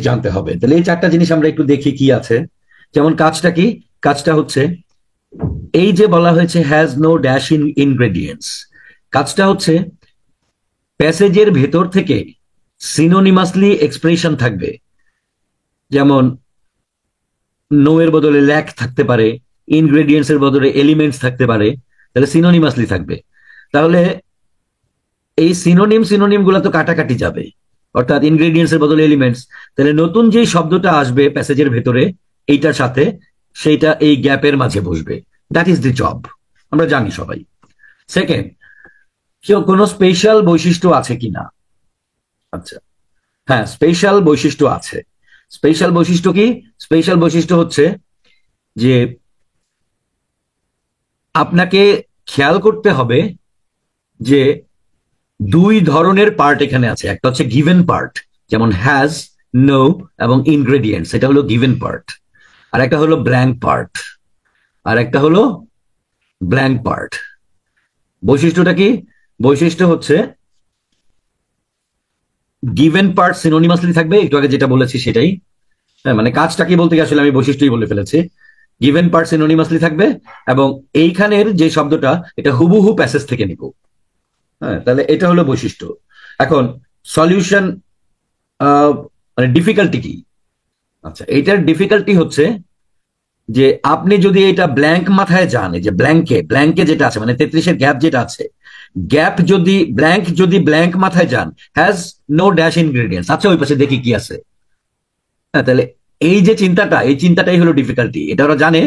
জানতে হবে। তাহলে এই চারটা জিনিস আমরা একটু দেখি কি আছে। যেমন কাজটা কি, কাজটা হচ্ছে এই যে বলা হয়েছে has no dash in ingredients, কাজটা হচ্ছে প্যাসেজের ভেতর থেকে সিনোনিমাসলি এক্সপ্রেশন থাকবে। যেমন নো এর বদলে ল্যাক থাকতে পারে, ইনগ্রেডিয়েন্টস এর বদলে এলিমেন্টস থাকতে পারে, তাহলে সিনোনিমাসলি থাকবে। তাহলে এই সিনোনিম সিনোনিম গুলো তো কাটাকাটি যাবে, অর্থাৎ ইনগ্রেডিয়েন্টস এর বদলে এলিমেন্টস, তাহলে নতুন যে শব্দটা আসবে প্যাসেজের ভেতরে এইটার সাথে, সেইটা এই গ্যাপের মাঝে বসবে। দ্যাট ইজ দি জব, আমরা জানি সবাই। সেকেন্ড, কেউ কোনো স্পেশাল বৈশিষ্ট্য আছে কিনা। আচ্ছা, হ্যাঁ, স্পেশাল বৈশিষ্ট্য আছে। স্পেশাল বৈশিষ্ট্য কি? স্পেশাল বৈশিষ্ট্য হচ্ছে যে আপনাকে খেয়াল করতে হবে যে দুই ধরনের পার্ট এখানে আছে। একটা হচ্ছে গিভেন পার্ট, যেমন হ্যাজ, নো এবং ইনগ্রেডিয়েন্টস, এটা হলো গিভেন পার্ট। আর একটা হলো ব্ল্যাঙ্ক পার্ট, আর একটা হলো ব্ল্যাঙ্ক পার্ট। বৈশিষ্ট্যটা কি? বৈশিষ্ট্য হচ্ছে গিভেন পার্ট সিনোনিমাসলি থাকবে, একটু আগে যেটা বলেছি সেটাই। হ্যাঁ, মানে কাজটা কি বলতে গিয়ে আসলে আমি বৈশিষ্ট্যই বলে ফেলেছি। গিভেন পার্ট সিনোনিমাসলি থাকবে, এবং এইখানের যে শব্দটা এটা হুবহু প্যাসেজ থেকে নিব। হ্যাঁ, তাহলে এটা হলো বৈশিষ্ট্য। এখন সলিউশন, মানে ডিফিকাল্টি কি? আচ্ছা, এইটার ডিফিকাল্টি হচ্ছে যে আপনি যদি এটা ব্ল্যাঙ্ক মাথায় যান, এই যে ব্ল্যাঙ্কে ব্ল্যাঙ্কে যেটা আছে মানে 33-এর গ্যাপ যেটা আছে, গ্যাপ যদি ব্ল্যাঙ্ক মাথায় যান, হ্যাজ নো ড্যাশ ইনগ্রেডিয়েন্টস, আচ্ছা ওই পাশে দেখি কি আছে। হ্যাঁ, তাহলে এই যে চিন্তাটা, এই চিন্তাটাই হলো ডিফিকাল্টি। এটা ওরা জানে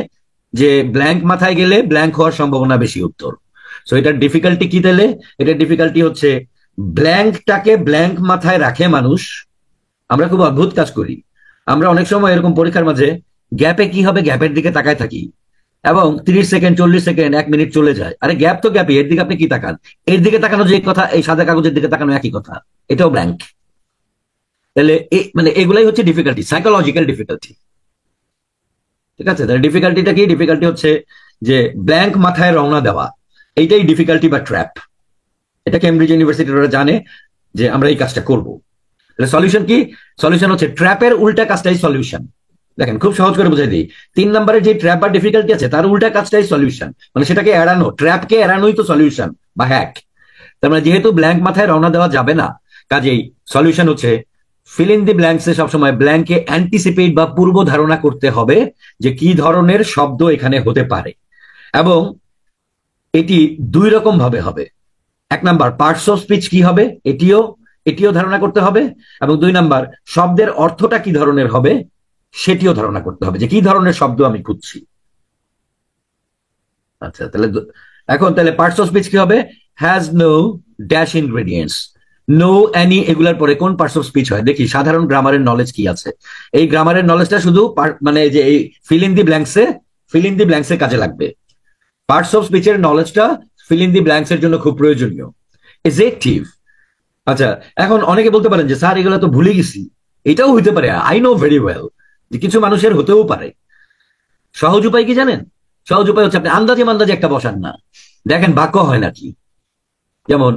যে ব্ল্যাঙ্ক মাথায় গেলে ব্ল্যাঙ্ক হওয়ার সম্ভাবনা বেশি উত্তর। সো এটার ডিফিকাল্টি কি তাহলে? এটার ডিফিকাল্টি হচ্ছে ব্ল্যাঙ্কটাকে ব্ল্যাঙ্ক মাথায় রাখে মানুষ। আমরা খুব অদ্ভুত কাজ করি, আমরা অনেক সময় এরকম পরীক্ষার মাঝে গ্যাপে কি হবে গ্যাপের দিকে তাকায় থাকি, এবং 30 সেকেন্ড 40 সেকেন্ড 1 মিনিট চলে যায়। আরে গ্যাপ তো গ্যাপই, এর দিকে আপনি কি তাকান? এর দিকে তাকানো যে কথা, এই সাদা কাগজের দিকে তাকানো একই কথা, এটাও ব্ল্যাঙ্ক। তাহলে মানে এগুলাই হচ্ছে ডিফিকাল্টি, সাইকোলজিক্যাল ডিফিকাল্টি। ঠিক আছে, তাহলে ডিফিকাল্টিটা কি? ডিফিকাল্টি হচ্ছে যে ব্ল্যাঙ্ক মাথায় রওনা দেওয়া, এইটাই ডিফিকাল্টি বা ট্র্যাপ। এটা কেমব্রিজ ইউনিভার্সিটির ওরা জানে যে আমরা এই কাজটা করব। তাহলে সলিউশন কি? সলিউশন হচ্ছে ট্র্যাপের উল্টা কাজটাই সলিউশন। দেখেন, খুব সহজ করে বুঝাই দিই, 3 নম্বরের যে ট্র্যাপ বা ডিফিকাল্টি আছে তার উল্টা কাজটাই সলিউশন, মানে সেটাকে এড়ানো, ট্র্যাপকে এড়ানোই তো সলিউশন বা হ্যাক। তার মানে যেহেতু ব্ল্যাঙ্ক মাথায় রওনা দেওয়া যাবে না, কাজেই সলিউশন হচ্ছে ফিল ইন দি ব্ল্যাঙ্কসে সবসময় ব্ল্যাঙ্কে অ্যান্টিসিপেট বা পূর্ব ধারণা করতে হবে যে কি ধরনের শব্দ এখানে হতে পারে। এবং এটি দুই রকম ভাবে হবে। 1 নাম্বার, পার্টস অফ স্পিচ কি হবে এটিও এটিও ধারণা করতে হবে, এবং 2 নাম্বার, শব্দের অর্থটা কি ধরনের হবে সেটিও ধারণা করতে হবে, যে কি ধরনের শব্দ আমি খুঁজছি। আচ্ছা, তাহলে এখন তাহলে পার্টস অফ স্পিচ কি হবে? Has no dash ingredients, no any, এগুলার পরে কোন পার্টস অফ স্পিচ হয় দেখি। সাধারণ গ্রামারের নলেজ কি আছে? এই গ্রামারের নলেজটা শুধু মানে যে এই ফিল ইন দি ব্ল্যাঙ্কসে কাজে লাগবে। পার্টস অফ স্পিচের নলেজটা ফিল ইন দি ব্ল্যাঙ্কস এর জন্য খুব প্রয়োজনীয়। এজেক্টিভ, আচ্ছা, এখন অনেকে বলতে পারেন যে স্যার এগুলো তো ভুলে গেছি। এটাও হইতে পারে, আই নো ভেরি ওয়েল যে কিছু মানুষের হতেও পারে। সহজ উপায় কি জানেন? সহজ উপায় হচ্ছে আপনি আন্দাজে মান্দাজে একটা বসান না, দেখেন বাক্য হয় নাকি। যেমন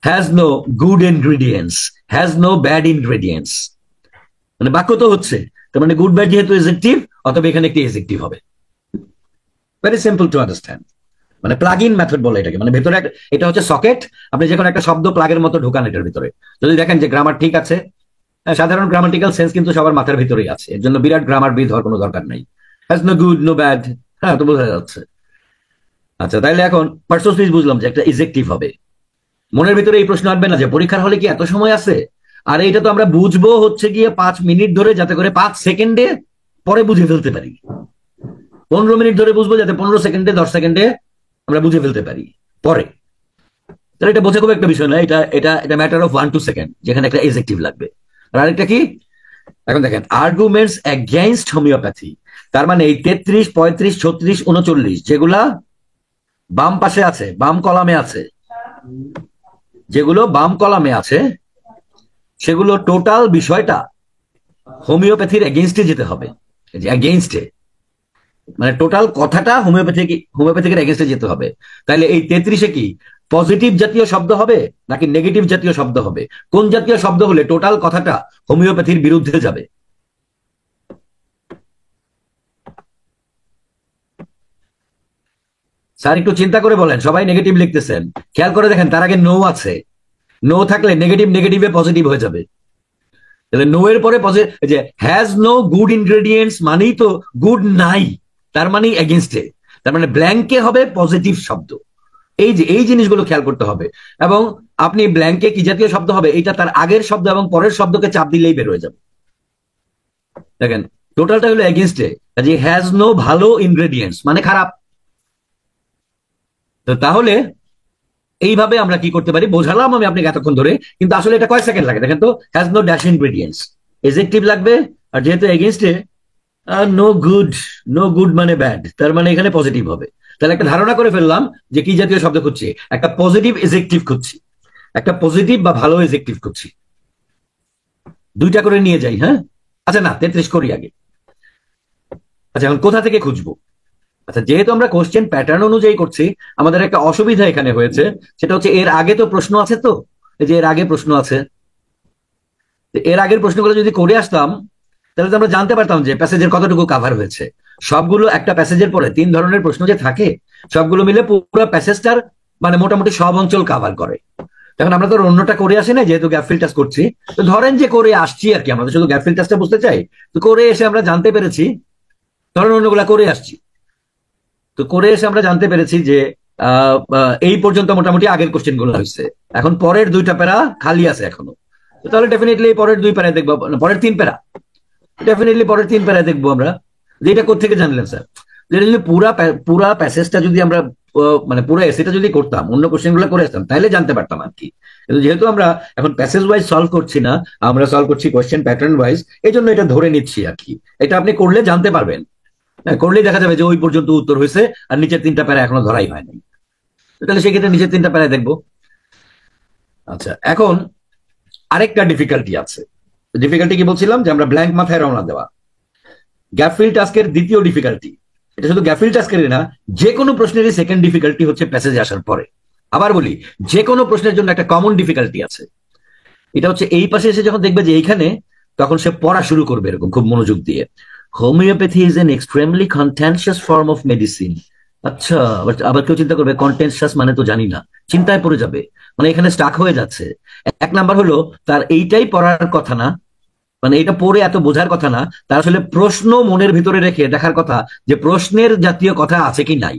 has no good ingredients, has no bad ingredients, মানে বাক্য তো হচ্ছে। তার মানে গুড ব্যাড যেহেতু এজেক্টিভ, অতএব এখানে একটি এজেক্টিভ হবে। Very simple to understand. মানে প্লাগ ইন মেথড বলে এটাকে, মানে ভেতরে এটা হচ্ছে সকেট, আপনি যে কোনো একটা শব্দ প্লাগের মতো ঢোকান এটার ভিতরে। যদি দেখেন যে গ্রামার ঠিক আছে, সাধারণ গ্রামাটিক্যাল সেন্স কিন্তু সবার মাথার ভিতরেই আছে, এর জন্য বিরাট গ্রামার বিদ হওয়ার কোনো দরকার নাই। Has no good no bad, হ্যাঁ তো বোঝা যাচ্ছে। আচ্ছা, তাইলে এখন পার্টস অফ স্পিচ বুঝলাম যে একটা ইজেক্টিভ হবে। মনের ভিতরে এই প্রশ্ন আসবে না যে পরীক্ষার হলে কি এত সময় আছে? আর এটা তো আমরা বুঝবো হচ্ছে গিয়ে 5 মিনিট ধরে, যাতে করে 5 সেকেন্ডে পরে বুঝে ফেলতে পারি। 15 মিনিট ধরে বুঝবো যাতে 15 সেকেন্ডে 10 সেকেন্ডে আমরা বুঝে ফেলতে পারি পরে। তাহলে এটা বোঝা খুব একটা বিষয় না, এটা এটা এটা ম্যাটার অফ 1-2 সেকেন্ড, যেখানে একটা এজেক্টিভ লাগবে। আর আরেকটা কি? এখন দেখেন, আর্গুমেন্টস এগেইনস্ট হোমিওপ্যাথি, তার মানে এই 33, 35, 36, 39 যেগুলা বাম পাশে আছে, বাম কলামে আছে, যেগুলো বাম কলামে আছে, সেগুলো টোটাল বিষয়টা হোমিওপ্যাথির এগেইনস্টে যেতে হবে। এগেইনস্টে মানে টোটাল কথাটা হোমিওপ্যাথিকের এগেইনস্টে যেতে হবে। তাহলে এই 33-এ কি পজিটিভ জাতীয় শব্দ হবে নাকি নেগেটিভ জাতীয় শব্দ হবে? কোন জাতীয় শব্দ হলে টোটাল কথাটা হোমিওপ্যাথির বিরুদ্ধে যাবে? স্যার একটু চিন্তা করে বলেন, সবাই নেগেটিভ লিখতেছেন, খেয়াল করে দেখেন তার আগে নো আছে। নো থাকলে নেগেটিভ নেগেটিভে পজিটিভ হয়ে যাবে। তাহলে নো এর পরে যে হ্যাজ নো গুড ইনগ্রেডিয়েন্টস মানেই তো গুড নাই, তার মানে এগেনস্টে, তার মানে ব্ল্যাঙ্কে হবে পজিটিভ শব্দ। এই জিনিসগুলো খেয়াল করতে হবে। এবং আপনি ব্ল্যাঙ্কে কি জাতীয় শব্দ হবে এটা তার আগের শব্দ এবং পরের শব্দকে চাপ দিলেই বের হয়ে যাবে। দেখেন টোটালটা হলো এগেনস্টে, যে হ্যাজ নো ভালো ইনগ্রেডিয়েন্টস মানে খারাপ। তো তাহলে এইভাবে আমরা কি করতে পারি বোঝালাম আমি আপনাকে এতক্ষণ ধরে, কিন্তু আসলে এটা কয় সেকেন্ড লাগে দেখেন তো। Has no dash ingredients, adjective লাগবে, আর যেহেতু এগেনস্টে নো গুড, নো গুড মানে ব্যাড, তার মানে এখানে পজিটিভ হবে। তাহলে একটা ধারণা করে ফেললাম যে কি জাতীয় শব্দ খুঁজছি, একটা পজিটিভ এজেক্টিভ খুঁজছি, একটা পজিটিভ বা ভালো এজেক্টিভ খুঁজছি। দুইটা করে নিয়ে যাই, হ্যাঁ? আচ্ছা না 33 করি আগে। আচ্ছা এখন কোথা থেকে খুঁজবো? আচ্ছা যেহেতু আমরা কোশ্চেন প্যাটার্ন অনুযায়ী করছি, আমাদের একটা অসুবিধা এখানে হয়েছে, সেটা হচ্ছে এর আগে তো প্রশ্ন আছে, তো এই যে এর আগে প্রশ্ন আছে, এর আগের প্রশ্নগুলো যদি করে আসতাম তাহলে তো আমরা জানতে পারতাম যে প্যাসেজের কতটুকু কাভার হয়েছে। সবগুলো একটা প্যাসেজের পরে 3 ধরনের প্রশ্ন যে থাকে, সবগুলো মিলে পুরো প্যাসেজটার মানে মোটামুটি সব অঞ্চল কাভার করে। এখন আমরা তো অন্যটা করে আসি না, যেহেতু গ্যাপ ফিল টেস্ট করছি, তো ধরেন যে করে আসছি আর কি, আমরা তো শুধু গ্যাপ ফিল টেস্টটা বুঝতে চাই, তো করে এসে আমরা জানতে পেরেছি, ধরেন অন্যগুলা করে আসছি, তো করে এসে আমরা জানতে পেরেছি যে এই পর্যন্ত মোটামুটি আগের কোশ্চেন গুলো হয়েছে, এখন পরের 2টা প্যারা খালি আছে এখনো। তাহলে ডেফিনেটলি পরের 2 প্যারায় দেখবো, পরের 3 প্যারা, ডেফিনেটলি পরের 3 প্যারায় দেখবো আমরা। যে এটা কোথেকে জানলেন স্যার? যেটা যদি পুরা প্যাসেজটা যদি আমরা মানে পুরো এসেটা যদি করতাম, অন্য কোশ্চেন গুলো করে আসতাম, তাহলে জানতে পারতাম আর কি। কিন্তু যেহেতু আমরা এখন প্যাসেজ ওয়াইজ সলভ করছি না, আমরা সলভ করছি কোশ্চেন প্যাটার্ন ওয়াইজ, এই জন্য এটা ধরে নিচ্ছি আর কি। এটা আপনি করলে জানতে পারবেন, করলেই দেখা যাবে যে ওই পর্যন্ত উত্তর হয়েছে আর নিচের 3টা প্যারা এখনো ধরাই হয়নি। তাহলে সেক্ষেত্রে নিচের 3টা প্যারায় দেখবো। আচ্ছা এখন আরেকটা ডিফিকাল্টি আছে। ডিফিকাল্টি কি বলছিলাম, যে আমরা ব্ল্যাঙ্ক মাথায় রওনা দেওয়া। গ্যাপফিল টাস্কের দ্বিতীয় ডিফিকাল্টি, এটা শুধু গ্যাপফিল টাস্কেরই না, যে কোনো প্রশ্নেরই সেকেন্ড ডিফিকাল্টি হচ্ছে প্যাসেজে আসার পরে। আবার বলি, যে কোনো প্রশ্নের জন্য একটা কমন ডিফিকাল্টি আছে, এটা হচ্ছে এই পাশে এসে যখন দেখবে যে এইখানে, তখন সে পড়া শুরু করবে এরকম খুব মনোযোগ দিয়ে, homeopathy is an extremely contentious form of medicine. আচ্ছা আবার কেউ চিন্তা করবে কন্টেনশিয়াস মানে তো জানি না, চিন্তায় পড়ে যাবে, মানে এখানে স্টাক হয়ে যাচ্ছে। এক নাম্বার হলো তার এইটাই পড়ার কথা না, মানে এটা পড়ে এত বোঝার কথা না, তার আসলে প্রশ্ন মনের ভিতরে রেখে দেখার কথা যে প্রশ্নের জাতীয় কথা আছে কি নাই।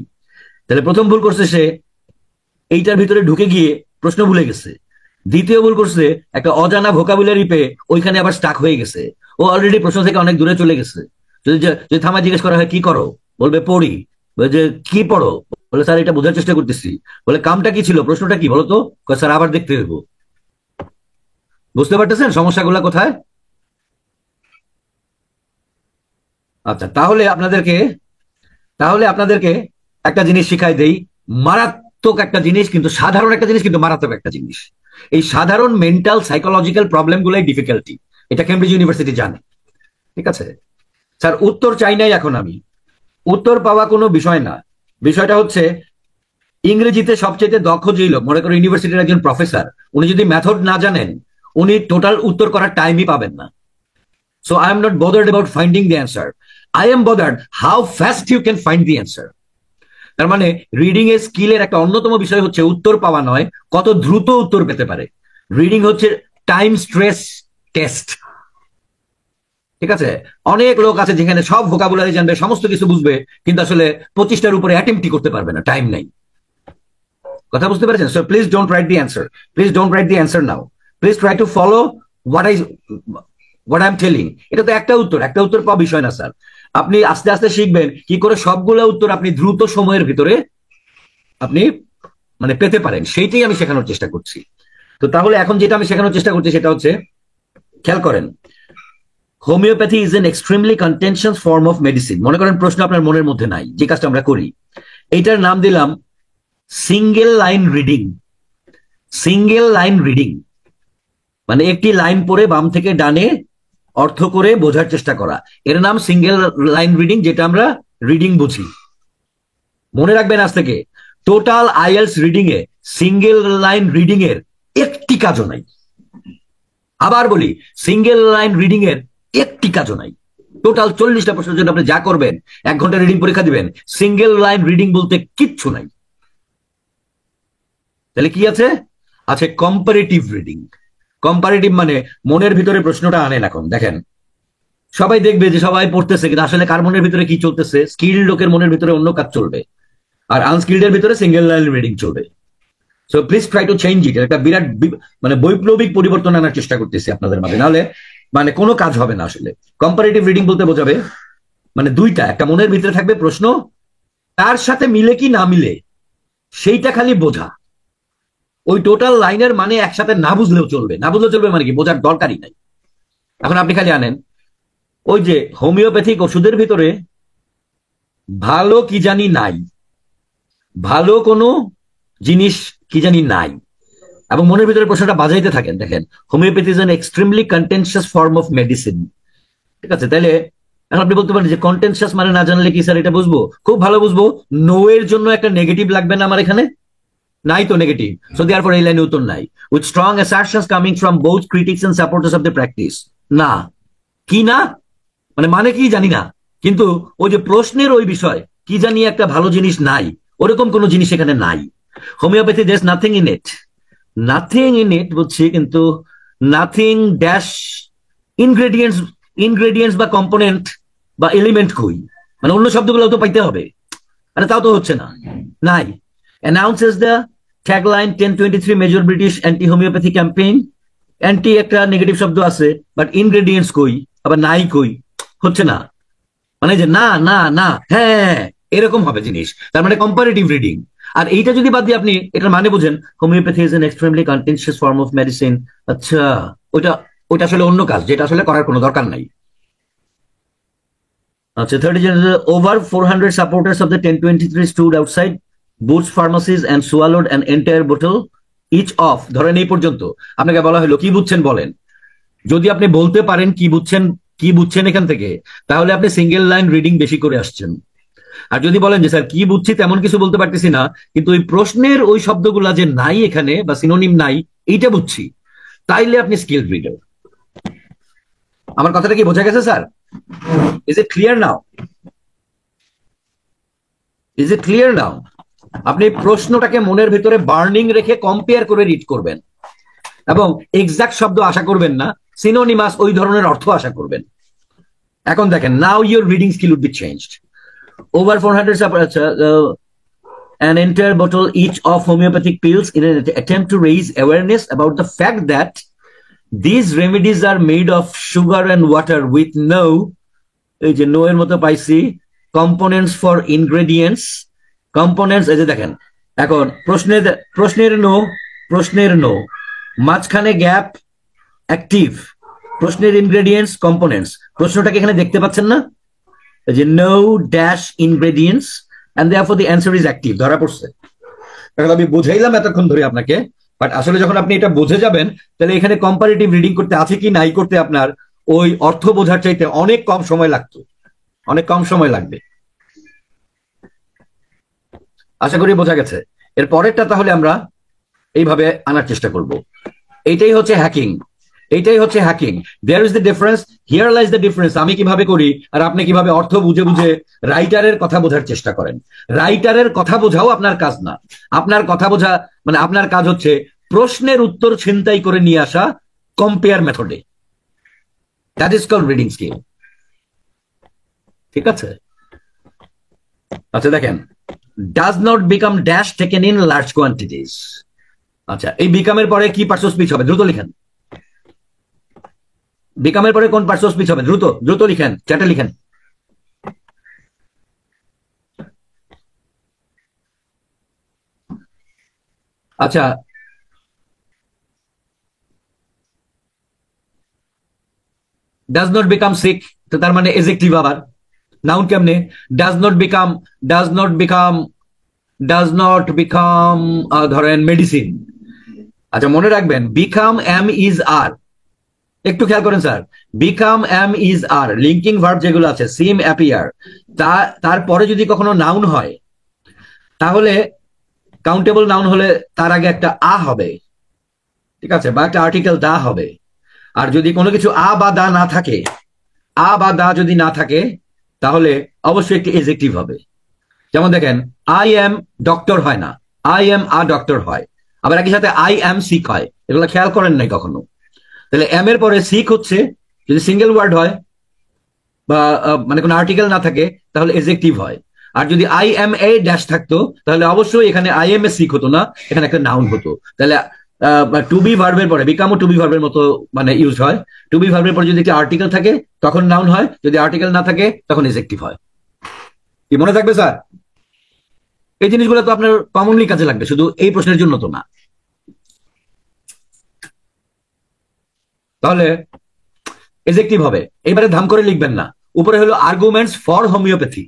তাহলে প্রথম ভুল করছে সে এইটার ভিতরে ঢুকে গিয়ে প্রশ্ন ভুলে গেছে। দ্বিতীয় ভুল করছে একটা অজানা ভোকাবুলারি পেয়ে ওইখানে আবার স্টাক হয়ে গেছে, ও অলরেডি প্রশ্ন থেকে অনেক দূরে চলে গেছে। যদি থামা জিজ্ঞেস করা হয় কি করো, বলবে পড়ি। বলে যে কি পড়ো, বলে স্যার এটা বোঝার চেষ্টা করতেছি। বলে কামটা কি ছিল, প্রশ্নটা কি বলতো, স্যার আবার দেখতে দেবো। বুঝতে পারতেছেন সমস্যাগুলো কোথায়? আচ্ছা তাহলে আপনাদেরকে একটা জিনিস শিখাই দেই, মারাত্মক একটা জিনিস, কিন্তু সাধারণ একটা জিনিস, কিন্তু মারাত্মক একটা জিনিস। এই সাধারণ মেন্টাল সাইকোলজিক্যাল প্রবলেম গুলাই ডিফিকাল্টি, এটা কেমব্রিজ ইউনিভার্সিটি জানে। ঠিক আছে স্যার, উত্তর চাই নাই এখন আমি, উত্তর পাওয়া কোনো বিষয় না। বিষয়টা হচ্ছে ইংরেজিতে সবচেয়ে দক্ষ যেই লোক, মনে করো ইউনিভার্সিটির একজন প্রফেসর, উনি যদি মেথড না জানেন, উনি টোটাল উত্তর করার টাইমই পাবেন না। So I am not bothered about finding the answer. I am bothered how fast you can find the answer. তার মানে রিডিং এর স্কিলের একটা অন্যতম বিষয় হচ্ছে উত্তর পাওয়া নয়, কত দ্রুত উত্তর পেতে পারে। রিডিং হচ্ছে টাইম স্ট্রেস টেস্ট। ঠিক আছে, অনেক লোক আছে যেখানে সব ভোকাবুলারি জানবে, সমস্ত কিছু বুঝবে, কিন্তু আসলে 25টার উপরে অ্যাটেম্পটই করতে পারবে না, টাইম নাই। কথা বুঝতে পেরেছেন? So please don't write the answer, please don't write the answer now, please try to follow what I am telling. এটা তো একটা উত্তর পাওয়া বিষয় না স্যার। আপনি আস্তে আস্তে শিখবেন কি করে সবগুলো উত্তর আপনি দ্রুত সময়ের ভিতরে আপনি মানে পেতে পারেন, সেইটাই আমি শেখানোর চেষ্টা করছি। তো তাহলে এখন যেটা আমি শেখানোর চেষ্টা করছি সেটা হচ্ছে, খেয়াল করেন, homeopathy is an extremely contentious form of medicine. মনে করেন প্রশ্ন আপনার মনের মধ্যে নাই, যে কাজটা আমরা করি, এইটার নাম দিলাম single line reading. Single line reading মানে একটি লাইন পড়ে বাম থেকে ডানে অর্থ করে বোঝার চেষ্টা করা, এর নাম সিঙ্গেল লাইন রিডিং, যেটা আমরা রিডিং বুঝি। মনে রাখবেন আজ থেকে, total IELTS reading a single line reading এর একটি কাজও নাই। আবার বলি, সিঙ্গেল লাইন রিডিং এর একটি কাজও নাই। টোটাল 40টা প্রশ্নের জন্য আপনি যা করবেন, 1 ঘন্টা রিডিং পরীক্ষা দিবেন, সিঙ্গেল লাইন রিডিং বলতে কিচ্ছু নাই। তাহলে কি আছে? আছে কম্পারেটিভ রিডিং। কম্পারেটিভ মানে মনের ভিতরে প্রশ্নটা আনেন। এখন দেখেন, সবাই দেখবে যে সবাই পড়তেছে, কিন্তু আসলে কার মনের ভিতরে কি চলতেছে? স্কিল লোকের মনের ভিতরে অন্য কাজ চলবে, আর আনস্কিলড এর ভিতরে সিঙ্গেল লাইন রিডিং চলবে। So please try to change it. একটা বিরাট মানে বৈপ্লবিক পরিবর্তন আনার চেষ্টা করতেছি আপনাদের মাঝে, নাহলে মানে কোনো কাজ হবে না। আসলে কম্পারেটিভ রিডিং বলতে বোঝাবে মানে দুইটা, একটা মনের ভিতরে থাকবে প্রশ্ন, তার সাথে মিলে কি না মিলে সেইটা খালি বোঝা। ওই টোটাল লাইনের মানে একসাথে না বুঝলেও চলবে, না বুঝলেও চলবে মানে কি, বোঝার দরকারই নাই। এখন আপনি খালি আনেন ওই যে হোমিওপ্যাথিক ওষুধের ভিতরে ভালো কি জানি নাই, ভালো কোনো জিনিস কি জানি নাই, এবং মনের ভিতরে প্রশ্নটা বাজাইতে থাকেন। দেখেন, homeopathy is an extremely contentious form of medicine. ঠিক আছে, তাহলে এখন আপনি বলতে পারেন যে কন্টেনশিয়াস মানে না জানলে কি স্যার এটা বুঝবো? খুব ভালো বুঝবো। নো এর জন্য একটা নেগেটিভ লাগবে না আমার এখানে? নাই তো নেগেটিভ, সো দেয়ারফর এই লাইনে উত্তর নাই। With strong assertions coming from both critics and supporters of the practice. না, কি না মানে কি জানি না, কিন্তু ওই যে প্রশ্নের ওই বিষয় কি জানি একটা ভালো জিনিস নাই, ওরকম কোনো জিনিস এখানে নাই। Homeopathy there is nothing in it. Nothing in it বলছি, কিন্তু নাথিং ড্যাশ ইনগ্রেডিয়েন্টস, ইনগ্রেডিয়েন্টস বা কম্পোনেন্ট বা এলিমেন্ট কই, মানে অন্য শব্দগুলো তো পাইতে হবে, মানে তাও তো হচ্ছে না, নাই। Announces the tagline 1023 major British anti homeopathy campaign. Anti একটা নেগেটিভ শব্দ আছে, বাট ইনগ্রেডিয়েন্টস কই, আবার নাই কই, হচ্ছে না। মানে যে না না না হ্যাঁ, এরকম হবে জিনিস, তার মানে কম্পারেটিভ রিডিং। আর এইটা যদি বাদ দিয়ে আপনি এটার মানে বুঝেন, homeopathy is an extremely contentious form of medicine. আচ্ছা, ওইটা ওইটা আসলে অন্য কাজ, যেটা আসলে করার কোনো দরকার নাই। আচ্ছা, third is over 400 supporters of the 1023 stood outside Boots pharmacies and swallowed an entire bottle each of. ধরেন এই পর্যন্ত আপনাকে বলা হলো কি বুঝছেন বলেন। যদি আপনি বলতে পারেন কি বুঝছেন, কি বুঝছেন এখান থেকে, তাহলে আপনি সিঙ্গেল লাইন রিডিং বেশি করে আসছেন। আর যদি বলেন যে স্যার কি বুঝছি তেমন কিছু বলতে পারতেছি না, কিন্তু ওই প্রশ্নের ওই শব্দগুলা যে নাই এখানে বা সিনোনিম নাই, এইটা বুঝছি, তাইলে আপনি স্কিল রিডার। আমার কথাটা কি বোঝা গেছে sir? Is it clear now? Is it clear now? আপনি প্রশ্নটাকে মনের ভিতরে বার্নিং রেখে কম্পেয়ার করে রিড করবেন, এবং এক্সাক্ট শব্দ আশা করবেন না, সিনোনিমাস ওই ধরনের অর্থ আশা করবেন। এখন দেখেন, now your reading skill would be changed. Over 400 an entire bottle each of homeopathic pills in an attempt to raise awareness about the fact that these remedies are made of sugar and water with no, এই যে no এর মতো পাইছি, components for ingredients, components। এই যে দেখেন, এখন প্রশ্নের নো, মাঝখানে গ্যাপ, অ্যাক্টিভ, প্রশ্নের ইনগ্রেডিয়েন্টস, কম্পোনেন্টস। প্রশ্নটাকে এখানে দেখতে পাচ্ছেন না, যে no dash ingredients, and therefore the answer is active. ধরা পড়ছে? এখন আমি বুঝাইলাম এতক্ষণ ধরে আপনাকে, বাট আসলে যখন আপনি এটা বুঝে যাবেন, তাহলে এখানে কম্পারেটিভ রিডিং করতে আছে কি নাই করতে আপনার ওই অর্থ বোঝার চাইতে অনেক কম সময় লাগতো, অনেক কম সময় লাগবে। আশা করি বোঝা গেছে। এর পরেরটা তাহলে আমরা এইভাবে আনার চেষ্টা করব। এইটাই হচ্ছে হ্যাকিং, এইটাই হচ্ছে hacking. There is the difference, here lies the difference. আমি কিভাবে করি আর আপনি কিভাবে অর্থ বুঝে বুঝে রাইটারের কথা বোঝার চেষ্টা করেন। রাইটারের কথা বোঝাও আপনার কাজ না, আপনার কথা বোঝা মানে আপনার কাজ হচ্ছে প্রশ্নের উত্তর ছিনতাই করে নিয়ে আসা কম্পেয়ার মেথডে। That is called reading skill. ঠিক আছে? আচ্ছা দেখেন, does not become dash taken in large quantities. আচ্ছা, এই বিকামের পরে কি পার্টস অফ স্পিচ হবে? দ্রুত লিখেন। বিকামের পরে কোন পার্টস অফ স্পিচ হবে? দ্রুত দ্রুত লিখেন, চ্যাটে লিখেন। আচ্ছা, ডাজ নট বিকাম সিক, তো তার মানে এজেক্টিভ। আবার নাউন কেমনে? Does not become, does not become, does not become ধরেন মেডিসিন। আচ্ছা, মনে রাখবেন বিকাম এম ইজ আর, একটু খেয়াল করেন sir, become am is are linking verb যেগুলো আছে, সিম অ্যাপিয়ার, তারপরে যদি কখনো নাউন হয় তাহলে কাউন্টেবল নাউন হলে তার আগে একটা আ হবে, ঠিক আছে, বা একটা আর্টিকেল দা হবে। আর যদি কোনো কিছু আ বা দা না থাকে, আ বা দা যদি না থাকে, তাহলে অবশ্যই একটি এজেক্টিভ হবে। যেমন দেখেন, আই এম ডক্টর হয় না, আই এম আ ডক্টর হয়। আবার একই সাথে আই এম সিক হয়, এগুলো খেয়াল করেন নাই কখনো? তাহলে এম এর পরে সিক হচ্ছে, যদি সিঙ্গেল ওয়ার্ড হয় বা মানে কোনো আর্টিকেল না থাকে, তাহলে এজেক্টিভ হয়। আর যদি আই এম এ ড্যাশ থাকতো, তাহলে অবশ্যই এখানে আই এম এ সিক হতো না, এখানে একটা নাউন হতো। তাহলে টু বি ভার্বের পরে বিকামও টু বি ভার্বের মতো মানে ইউজ হয়। টু বি ভার্বের পরে যদি একটা আর্টিকেল থাকে তখন নাউন হয়, যদি আর্টিকেল না থাকে তখন এজেক্টিভ হয়। কি মনে থাকবে স্যার? এই জিনিসগুলো তো আপনার কমনলি কাজে লাগবে, শুধু এই প্রশ্নের জন্য তো না। তাহলে এজেক্টিভ হবে। এবারে ধাম করে লিখবেন না, উপরে হলো আর্গুমেন্টস ফর হোমিওপ্যাথি।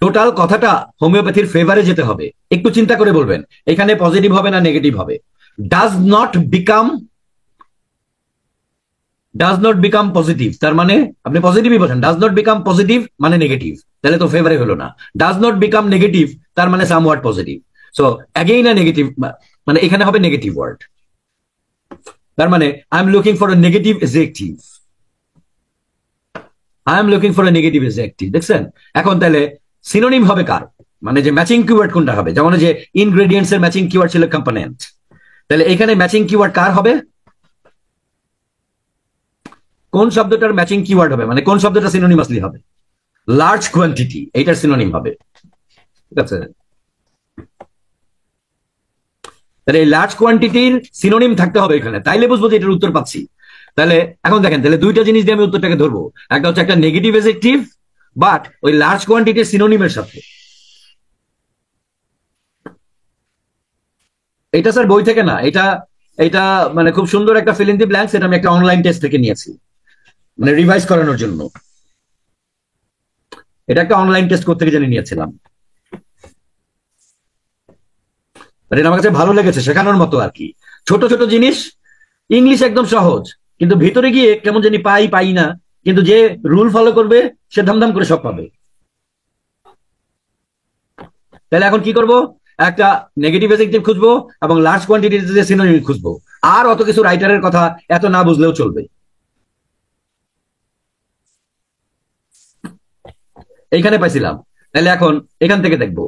টোটাল কথাটা হোমিওপ্যাথির ফেভারে যেতে হবে। একটু চিন্তা করে বলবেন এখানে পজিটিভ হবে না নেগেটিভ হবে। Does not become, does not become positive, তার মানে আপনি পজিটিভই বলেন, ডাজ নট বিকাম পজিটিভ মানে নেগেটিভ, তাহলে তো ফেভারে হলো না। ডাজ নট বিকাম নেগেটিভ, তার মানে সাম ওয়ার্ড পজিটিভ। সো অ্যাগেইন আ নেগেটিভ, মানে এখানে হবে নেগেটিভ ওয়ার্ড। তার মানে I am looking for A negative adjective, I am looking for A negative adjective. দেখছেন? এখন তাহলে সিনোনিম হবে কার, মানে যে ম্যাচিং কিওয়ার্ড কোনটা হবে? যেমন যে ইনগ্রেডিয়েন্টস এর ম্যাচিং কিওয়ার্ড ছিল কম্পোনেন্ট, তাহলে এখানে ম্যাচিং কিওয়ার্ড কার হবে? কোন শব্দটার ম্যাচিং কিওয়ার্ড হবে, মানে কোন শব্দটা সিনোনিমাসলি হবে? লার্জ কোয়ান্টিটি, এইটার সিনোনিম হবে, ঠিক আছে? তাহলে এই লার্জ কোয়ান্টিটির সিনোনিম থাকতে হবে এখানে, তাইলে বুঝবো যে এটার উত্তর পাচ্ছি। তাহলে এখন দেখেন, তাহলে দুইটা জিনিস দিয়ে আমি উত্তরটাকে ধরবো। একটা হচ্ছে একটা নেগেটিভ এজেক্টিভ, বাট ওই লার্জ কোয়ান্টিটির সিনোনিমের সাথে। এটা স্যার বই থেকে না, এটা এটা মানে খুব সুন্দর একটা ফিল ইন দি ব্ল্যাঙ্কস, এটা আমি একটা অনলাইন টেস্ট থেকে নিয়েছি, মানে রিভাইজ করানোর জন্য। এটা একটা অনলাইন টেস্ট করতে গিয়ে জানি নিয়েছিলাম, এটা আমার কাছে ভালো লেগেছে, শেখানোর মতো আর কি। ছোট ছোট জিনিস, ইংলিশ একদম সহজ, কিন্তু ভিতরে গিয়ে কেমন জানি পাই পাই না, কিন্তু যে রুল ফলো করবে সে ধামধাম করে সব পাবে। তাহলে এখন কি করব? একটা নেগেটিভ এজেক্টিভ খুঁজবো এবং লার্জ কোয়ান্টিটিতে সিনোনিম খুঁজবো। আর অত কিছু রাইটারের কথা এত না বুঝলেও চলবে। এইখানে পাইছিলাম। তাহলে এখন এখান থেকে দেখবো।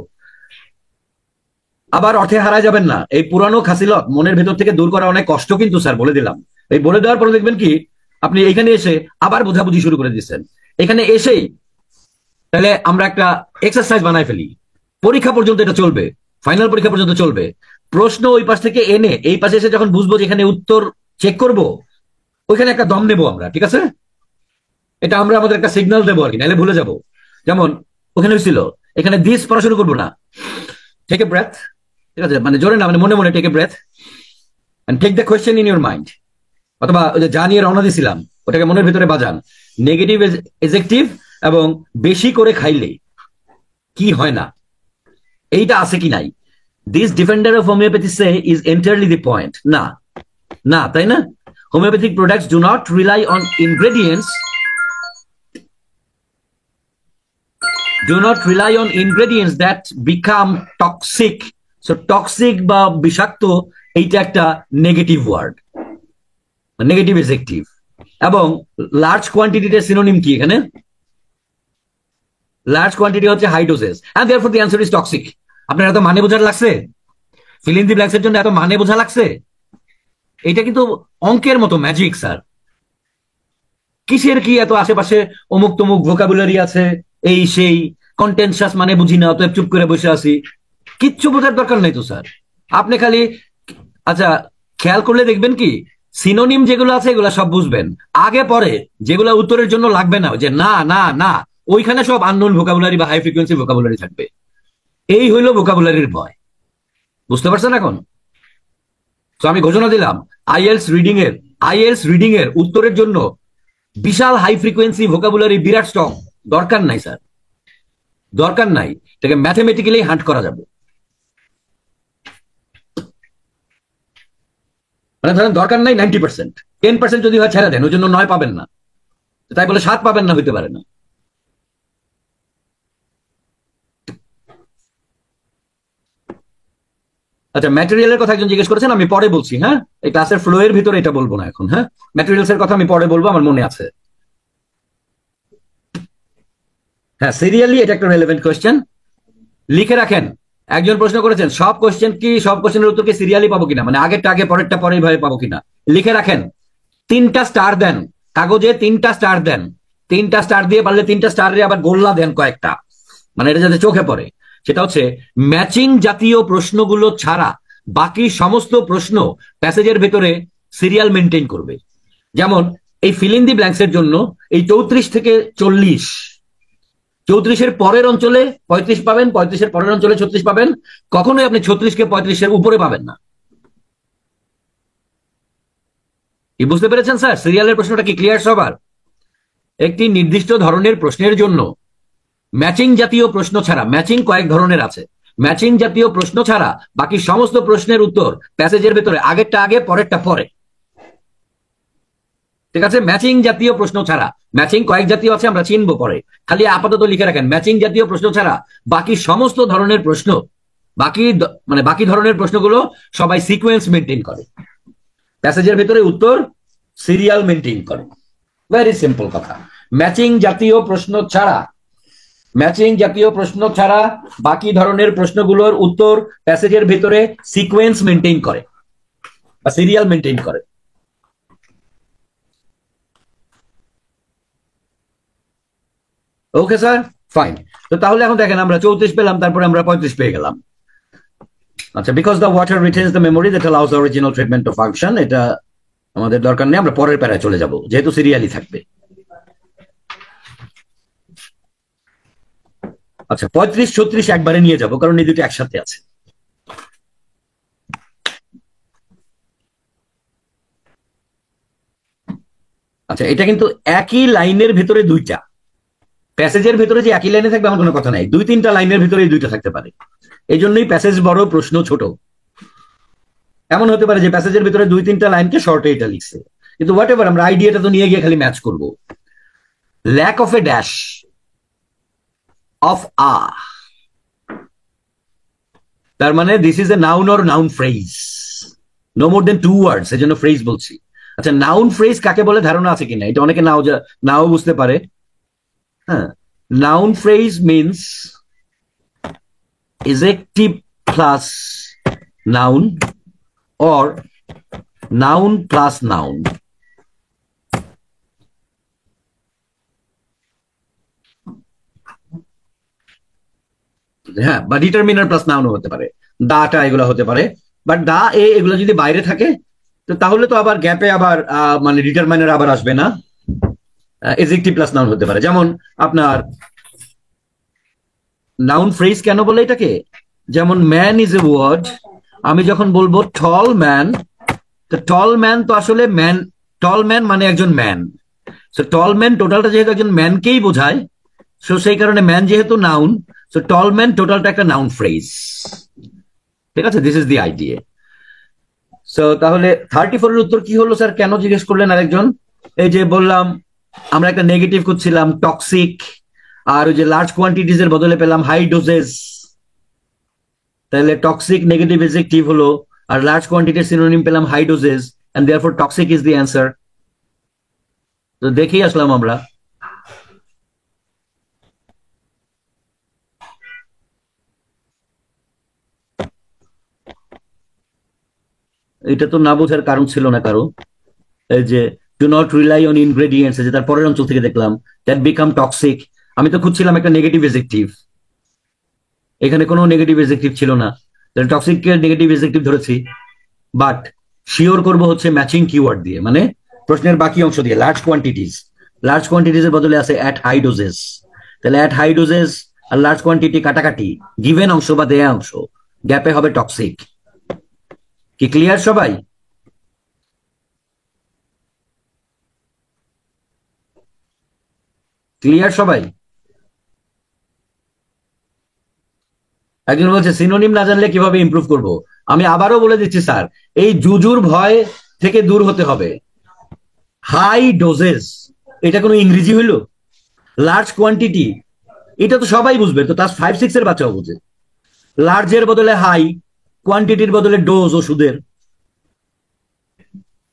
আবার অর্থে হারায় যাবেন না, এই পুরানো খাসিলত মনের ভেতর থেকে দূর করা অনেক কষ্ট কিন্তু স্যার, বলে দিলাম। এই বলে দেওয়ার পরে দেখবেন কি আপনি এখানে এসে আবার বোঝাবুঝি শুরু করে দিচ্ছেন। এখানে এসেই তাহলে আমরা একটা এক্সারসাইজ বানাই ফেলি, পরীক্ষা পর্যন্ত এটা চলবে, ফাইনাল পরীক্ষা পর্যন্ত চলবে। প্রশ্ন ওই পাশ থেকে এনে এই পাশে এসে যখন বুঝবো যে এখানে উত্তর চেক করব, ওইখানে একটা দম নেবো আমরা, ঠিক আছে? এটা আমরা আমাদের একটা সিগন্যাল দেবো আর কি, নাহলে ভুলে যাবো। যেমন ওখানে হয়েছিল, এখানে দিস পড়া শুরু করবো না, টেক এ ব্রেথ, ঠিক আছে, মানে জোরে না, মানে মনে মনে take a breath and take the question in your mind. অথবা ওই যে যা নিয়ে রওনা দিছিলাম ওটাকে মনের ভিতরে বাজান, নেগেটিভ এজেক্টিভ এবং বেশি করে খাইলে কি হয় না, এইটা আছে কি নাই। This defender of homeopathy say is entirely the point. না, না, তাই না? Homeopathic products do not rely on ingredients, do not rely on ingredients that become toxic. So toxic বা বিষাক্ত, এইটা একটা নেগেটিভ ওয়ার্ড, নেগেটিভ এজেক্টিভ। এবং লার্জ কোয়ান্টিটির সিনোনিম কি এখানে? লার্জ কোয়ান্টিটি হচ্ছে high doses, and therefore the answer is toxic. আপনার এত মানে বোঝার লাগছে? ফিল ইন দি ব্ল্যাঙ্কস এর জন্য এত মানে বোঝা লাগছে? এটা কিন্তু অঙ্কের মতো ম্যাজিক স্যার। কিসের কি এত আশেপাশে অমুক তমুক ভোকাবুলারি আছে, এই সেই কন্টেনশাস মানে বুঝি না, অতএব চুপ করে বসে আছি, কিচ্ছু বোঝার দরকার নাই তো স্যার। আপনি খালি আচ্ছা খেয়াল করলে দেখবেন কি সিনোনিম যেগুলো আছে এগুলো সব বুঝবেন, আগে পরে যেগুলো উত্তরের জন্য লাগবে না, যে না না না, ওইখানে সব আননোন ভোকাবুলারি বা হাই ফ্রিকোয়েন্সি ভোকাবুলারি থাকবে। এই হইলো ভোকাবুলারির ভয়। বুঝতে পারছেন এখন? তো আমি ঘোষণা দিলাম, আইএলস রিডিং এর উত্তরের জন্য বিশাল হাই ফ্রিকোয়েন্সি ভোকাবুলারি বিরাট স্টক দরকার নাই স্যার, দরকার নাই। এটাকে ম্যাথমেটিক্যালি হান্ট করা যাবে। মানে ধরেন দরকার নাই 90%, 10% যদি হয় ছেড়ে দেন, ওই জন্য 9 পাবেন না, তাই বলে 7 পাবেন না, হইতে পারে না। আচ্ছা, ম্যাটেরিয়ালের কথা একজন জিজ্ঞেস করেছেন, আমি পরে বলছি। হ্যাঁ, এই ক্লাসের ফ্লো এর ভিতরে এটা বলবো না এখন। হ্যাঁ, ম্যাটেরিয়ালস এর কথা আমি পরে বলবো, আমার মনে আছে। হ্যাঁ, সিরিয়ালি এটা একটা রেলেভেন্ট কোয়েশ্চেন, লিখে রাখেন। একজন প্রশ্ন করেছেন সব কোশ্চেনের উত্তর কি সিরিয়ালি পাবো কিনা, মানে আগেরটা আগে পরেরটা পরে এইভাবে পাবো কিনা। লিখে রাখেন, 3টা স্টার দেন কাগজে, 3টা স্টার দেন। 3টা স্টার দিয়ে পারলে 3টা স্টারে আবার গোল্লা দেন কয়েকটা, মানে এটা যাতে চোখে পড়ে। সেটা হচ্ছে ম্যাচিং জাতীয় প্রশ্নগুলো ছাড়া বাকি সমস্ত প্রশ্ন প্যাসেজের ভেতরে সিরিয়াল মেনটেন করবে। যেমন এই ফিল ইন দি ব্ল্যাঙ্কস এর জন্য এই 34 থেকে 40, 34-এর পরের অঞ্চলে 35 পাবেন, 35-এর পরের অঞ্চলে 36 পাবেন, কখনোই আপনি 36-কে 35-এর উপরে পাবেন না। কি বুঝতে পেরেছেন স্যার? সিরিয়ালের প্রশ্নটা কি ক্লিয়ার সবার? একটি নির্দিষ্ট ধরনের প্রশ্নের জন্য ম্যাচিং জাতীয় প্রশ্ন ছাড়া, ম্যাচিং কয়েক ধরনের আছে, ম্যাচিং জাতীয় প্রশ্ন ছাড়া বাকি সমস্ত প্রশ্নের উত্তর প্যাসেজের ভেতরে আগেরটা আগে পরেরটা পরে। ঠিক আছে, ম্যাচিং জাতীয় প্রশ্ন ছাড়া, ম্যাচিং কয়েক জাতীয় আছে আমরা চিনবো পরে, খালি আপাতত লিখে রাখেন ম্যাচিং জাতীয় প্রশ্ন ছাড়া বাকি সমস্ত ধরনের প্রশ্ন, বাকি ধরনের প্রশ্নগুলো সবাই সিকোয়েন্স মেনটেন করে, প্যাসেজের ভেতরে উত্তর সিরিয়াল মেনটেন করে। ভেরি সিম্পল কথা। ম্যাচিং জাতীয় প্রশ্ন ছাড়া, ম্যাচিং জাতীয় প্রশ্ন ছাড়া বাকি ধরনের প্রশ্নগুলোর উত্তর প্যাসেজের ভেতরে সিকোয়েন্স মেনটেন করে বা সিরিয়াল মেনটেন করে। Okay sir, fine. তো তাহলে এখন দেখেন আমরা 34 পেলাম, তারপরে আমরা 35 পেয়ে গেলাম। আচ্ছা, because the water রিটেন্স the memory that allows the original treatment two function, এটা আমাদের দরকার নেই, আমরা পরের প্যারায় চলে যাব যেহেতু সিরিয়ালি থাকবে। আচ্ছা, 35 36 একবারে নিয়ে যাব কারণ এই দুটো একসাথে আছে। আচ্ছা, এটা কিন্তু একই লাইনের ভেতরে দুইটা, প্যাসেজের ভেতরে যে একই লাইনে থাকবে এমন কোনো কথা নাই, 2-3টা লাইনের ভিতরে এই দুইটা থাকতে পারে। এই জন্যই প্যাসেজ বড় প্রশ্ন ছোট। এমন হতে পারে যে প্যাসেজের ভিতরে 2-3টা লাইনকে শর্টে এটা লিখছে, কিন্তু হোয়াট এভার, আমরা আইডিয়াটা তো নিয়ে গিয়ে খালি ম্যাচ করব। Lack of a dash of a, তার মানে this is a noun or noun phrase, no more than 2 words, এই জন্য ফ্রেজ বলছি। আচ্ছা, নাউন ফ্রেজ কাকে বলে ধারণা আছে কিনা? এটা অনেকে নাও বুঝতে পারে। হ্যাঁ, noun phrase means adjective plus noun or noun plus noun. হ্যাঁ, বা ডিটারমিনার প্লাস নাউন হতে পারে, দাটা এগুলো হতে পারে। বাট দা এগুলো যদি বাইরে থাকে তো তাহলে তো আবার গ্যাপে আবার মানে ডিটারমিনার আবার আসবে না, এডজেক্টিভ প্লাস নাউন হতে পারে। যেমন আপনার নাউন ফ্রেজ কেন বলে এটাকে, যেমন ম্যান ইজ এ ওয়ার্ড, আমি যখন বলবো টল ম্যান, তো টল ম্যান তো আসলে ম্যান, টল ম্যান মানে একজন ম্যান, সো টল ম্যান টোটালটা যেহেতু একজন ম্যানকেই বোঝায়, সো সেই কারণে ম্যান যেহেতু নাউন, সো টল ম্যান টোটালটা একটা নাউন ফ্রেজ। ঠিক আছে, this is the idea. So তাহলে 34 এর উত্তর কি হলো স্যার, কেন জিজ্ঞেস করলেন আরেকজন? এই যে বললাম আমরা একটা নেগেটিভ করছিলাম টক্সিক, আর ওই যে লার্জ কোয়ান্টিটিজ এর বদলে পেলাম হাই ডোজেস, তাহলে টক্সিক নেগেটিভ এডজেক্টিভ হলো, আর লার্জ কোয়ান্টিটির সিনোনিম পেলাম high doses, and therefore toxic is the answer. তো দেখেই আসলাম আমরা। এটা তো না বোঝার কারণ ছিল না কারো। এই যে do not rely on ingredients, যে তার পরের অঞ্চল থেকে দেখলাম দ্যাট বিকাম টক্সিক, আমি তো খুঁজছিলাম একটা নেগেটিভ এডজেক্টিভ, এখানে কোনো নেগেটিভ এডজেক্টিভ ছিল না, তাহলে টক্সিককে নেগেটিভ এডজেক্টিভ ধরেছি। বাট শিওর করব হচ্ছে ম্যাচিং কিওয়ার্ড দিয়ে, মানে প্রশ্নের বাকি অংশ দিয়ে, লার্জ কোয়ান্টিটিজ এর বদলে আছে অ্যাট হাই ডোজেস, তাহলে অ্যাট হাই ডোজেস আর লার্জ কোয়ান্টিটি কাটাকাটি, গিভেন অংশ বা দেয়া অংশ, গ্যাপে হবে টক্সিক। কি ক্লিয়ার সবাই? ক্লিয়ার সবাই? একজন বলছে সিনোনিম না জানলে কিভাবে ইমপ্রুভ করব। আমি আবারও বলে দিচ্ছি স্যার, এই জুজুর ভয় থেকে দূর হতে হবে। হাই ডোজেস এটা কোনো ইংরেজি হইল? লার্জ কোয়ান্টিটি এটা তো সবাই বুঝবে, তো ক্লাস 5-6 এর বাচ্চাও বুঝে। লার্জের বদলে হাই, কোয়ান্টিটির বদলে ডোজ ওষুধের।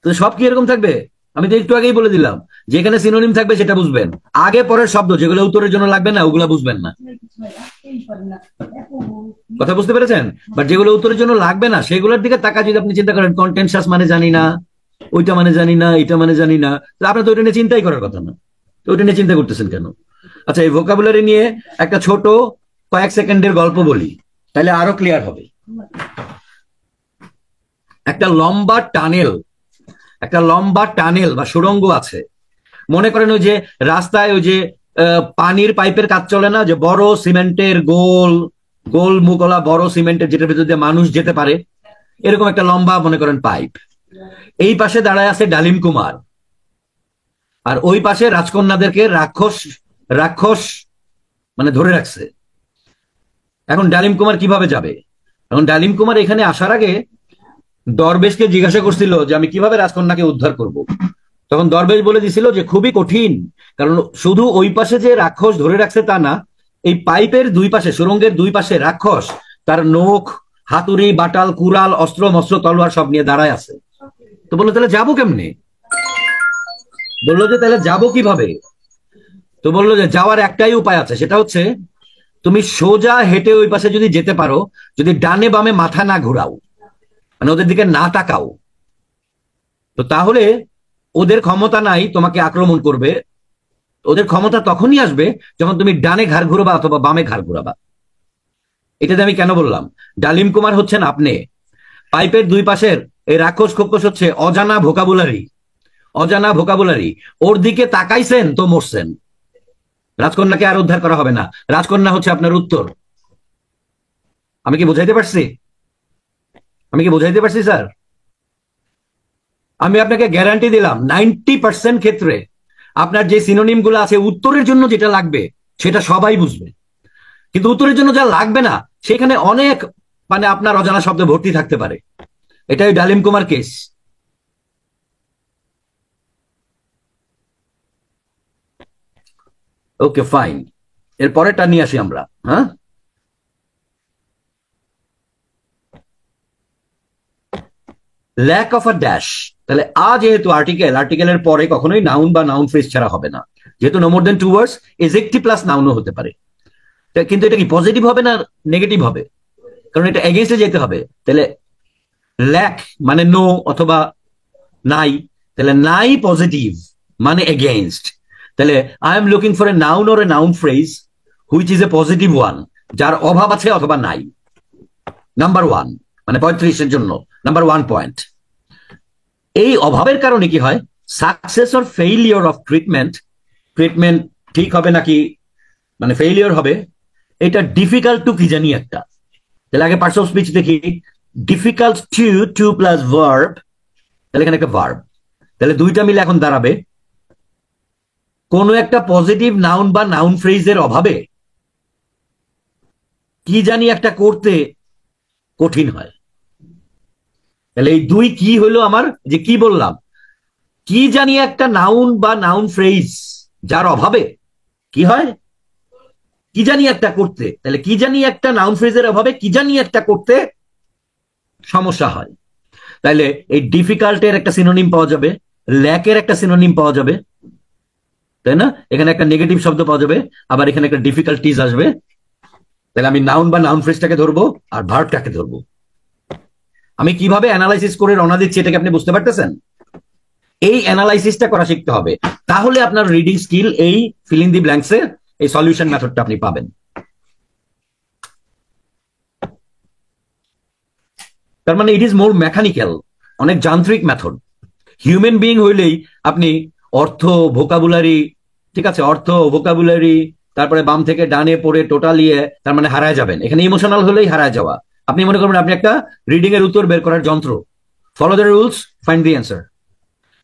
তো সব কি এরকম থাকবে? আমি তো একটু আগেই বলে দিলাম, যেখানে সিনোনিম থাকবে সেটা বুঝবেন, আগে পরের শব্দ যেগুলো উত্তরের জন্য লাগবে না ওগুলা বুঝবেন না। কথা বুঝতে পেরেছেন? বাট যেগুলো উত্তরের জন্য লাগবে না সেগুলোর দিকে তাকা যদি আপনি চিন্তা করেন, কন্টেনশাস মানে জানি না, ওইটা মানে জানি না, এটা মানে জানি না, আপনার তো ওইটা নিয়ে চিন্তাই করার কথা না। তো ওইটা নিয়ে চিন্তা করতেছেন কেন? আচ্ছা, এই ভোকাবুলারি নিয়ে একটা ছোট কয়েক সেকেন্ডের গল্প বলি, তাহলে আরো ক্লিয়ার হবে। একটা লম্বা টানেল, একটা লম্বা টানেল বা সুড়ঙ্গ আছে। মনে করেন ওই যে রাস্তায় ওই যে পানির পাইপের কাজ চলে না, যে বড় সিমেন্টের গোল গোল মুখলা বড় সিমেন্টের, যেটার ভিতর দিয়ে মানুষ যেতে পারে, এরকম একটা লম্বা মনে করেন পাইপ। এই পাশে দাঁড়ায় আছে ডালিম কুমার, আর ওই পাশে রাজকন্যাদেরকে রাক্ষস রাক্ষস মানে ধরে রাখছে। এখন ডালিম কুমার কিভাবে যাবে? এখন ডালিম কুমার এখানে আসার আগে দরবেশকে জিজ্ঞাসা করছিল যে আমি কিভাবে রাজকন্যাকে উদ্ধার করব। তখন দরবেশ বলে দিছিল যে খুবই কঠিন, কারণ শুধু ওই পাশে যে রাক্ষস ধরে রাখছে তা না, এই পাইপের দুই পাশে, সুরঙ্গের দুই পাশে রাক্ষস তার নখ, হাতুড়ি, বাটাল, কুড়াল, অস্ত্র মস্ত্র, তলোয়ার সব নিয়ে দাঁড়ায় আছে। তো বললো তাহলে যাবো কেমনে? বললো যে তাহলে যাবো কিভাবে? তো বললো যে যাওয়ার একটাই উপায় আছে, সেটা হচ্ছে তুমি সোজা হেঁটে ওই পাশে যদি যেতে পারো, যদি ডানে বামে মাথা না ঘুরাও, মানে ওদের দিকে না তাকাও, তো তাহলে ওদের ক্ষমতা নাই তোমাকে আক্রমণ করবে। ওদের ক্ষমতা তখনই আসবে যখন তুমি ডানে ঘাড় ঘুরাবা অথবা বামে ঘাড় ঘুরাবা। এটাতে আমি কেন বললাম? ডালিম কুমার হচ্ছেন আপনি, পাইপের দুই পাশের এই রাক্ষস খোকস হচ্ছে অজানা ভোকাবুলারি, অজানা ভোকাবুলারি। ওর দিকে তাকাইছেন তো মরছেন। রাজকন্যাকে আর উদ্ধার করা হবে না, রাজকন্যা হচ্ছে আপনার উত্তর। আমি কি বুঝাইতে পারছি? আমি কি বুঝাইতে পারছি স্যার? আমি আপনাকে গ্যারান্টি দিলাম 90% ক্ষেত্রে আপনার যে সিনোনিম গুলো আছে উত্তরের জন্য যেটা লাগবে সেটা সবাই বুঝবে, কিন্তু উত্তরের জন্য যা লাগবে না সেখানে অনেক মানে আপনার অজানা শব্দ ভর্তি থাকতে পারে। এটাই ডালিম কুমার কেস। ওকে ফাইন, এর পরেরটা নিয়ে আসি আমরা। হ্যাঁ, ল্যাক অফ আ ড্যাশ। তাহলে যেহেতু আর্টিকেল, আর্টিকেলের পরে কখনোই নাউন বা নাউন ফ্রেজ ছাড়া হবে না, যেহেতু নো মোর দেন টু ওয়ার্ডস, এজেক্টিভ প্লাস নাউনও হতে পারে। কিন্তু এটা কি পজিটিভ হবে না নেগেটিভ হবে? কারণ এটা এগেনস্টে যেতে হবে। তাহলে ল্যাক মানে নো অথবা নাই, তাহলে নাই পজিটিভ মানে এগেইনস্ট। তাহলে I am looking for a noun or a noun phrase which is a positive one, যার অভাব আছে অথবা নাই। নাম্বার ওয়ান, মানে 35-এর জন্য নাম্বার 1 পয়েন্ট। এই অভাবের কারণে কি হয়? Success or failure of treatment, treatment ঠিক হবে নাকি মানে ফেইলিওর হবে, এটা ডিফিকাল্ট টু কি জানি একটা। তাহলে আগে পার্টস অফ স্পিচ দেখি। Difficult to, to plus verb, তাহলে এখানে একটা ভার্ব, তাহলে দুইটা মিলে এখন দাঁড়াবে কোন একটা পজিটিভ নাউন বা নাউন ফ্রেজের অভাবে কি জানি একটা করতে কঠিন হয়। তাহলে এই দুই কি হলো আমার, যে কি বললাম, কি জানি একটা নাউন বা নাউন ফ্রেজ যার অভাবে কি হয়, কি জানি একটা করতে, তাহলে কি জানি একটা নাউন ফ্রেজের অভাবে কি জানি একটা করতে সমস্যা হয়। তাইলে এই ডিফিকাল্টের একটা সিনোনিম পাওয়া যাবে, ল্যাকের একটা সিনোনিম পাওয়া যাবে, তাই না? এখানে একটা নেগেটিভ শব্দ পাওয়া যাবে, আবার এখানে একটা ডিফিকাল্টিজ আসবে। তাহলে আমি নাউন বা নাউন ফ্রেজটাকে ধরবো আর ভার্বটাকে ধরবো। আমি কিভাবে অ্যানালাইসিস করে রওনা দিচ্ছি এটাকে আপনি বুঝতে পারতেছেন? এই অ্যানালাইসিসটা করা শিখতে হবে, তাহলে আপনার রিডিং স্কিল, এই ফিল ইন দি ব্ল্যাঙ্কস এর এই সলিউশন মেথডটা আপনি পাবেন। তার মানে ইট ইজ মোর মেকানিক্যাল, অনেক যান্ত্রিক মেথড। হিউম্যান বিইং হইলেই আপনি অর্থ, ভোকাবুলারি, ঠিক আছে, অর্থ ভোকাবুলারি, তারপরে বাম থেকে ডানে পড়ে টোটালি তার মানে হারায় যাবেন। এখানে ইমোশনাল হলেই হারায় যাওয়া। আপনি মনে করবেন আপনি একটা রিডিং এর উত্তর বের করার যন্ত্র। Follow the rules, find the answer,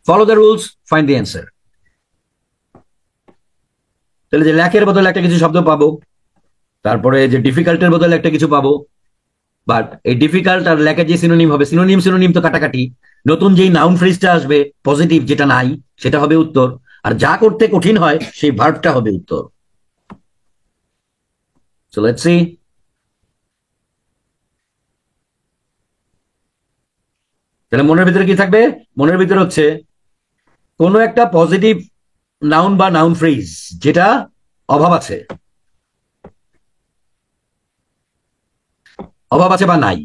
follow the rules, find the answer. তাহলে যে ল্যাকের বদলে একটা কিছু শব্দ পাবো, তারপরে যে ডিফিকাল্টের বদলে একটা কিছু পাবো, বাট এই ডিফিকাল্ট আর ল্যাকের যে সিনোনিম হবে, সিনোনিম সিনোনিম তো কাটাকাটি। নতুন যেই নাউন ফ্রেজটা আসবে পজিটিভ, যেটা নাই সেটা হবে উত্তর, আর যা করতে কঠিন হয় সেই ভার্বটা হবে উত্তর। So let's see. তাহলে মনের ভিতরে কি থাকবে? মনের ভিতরে হচ্ছে কোনো একটা পজিটিভ নাউন বা নাউন ফ্রেজ যেটা অভাব আছে, অভাব আছে বা নাই।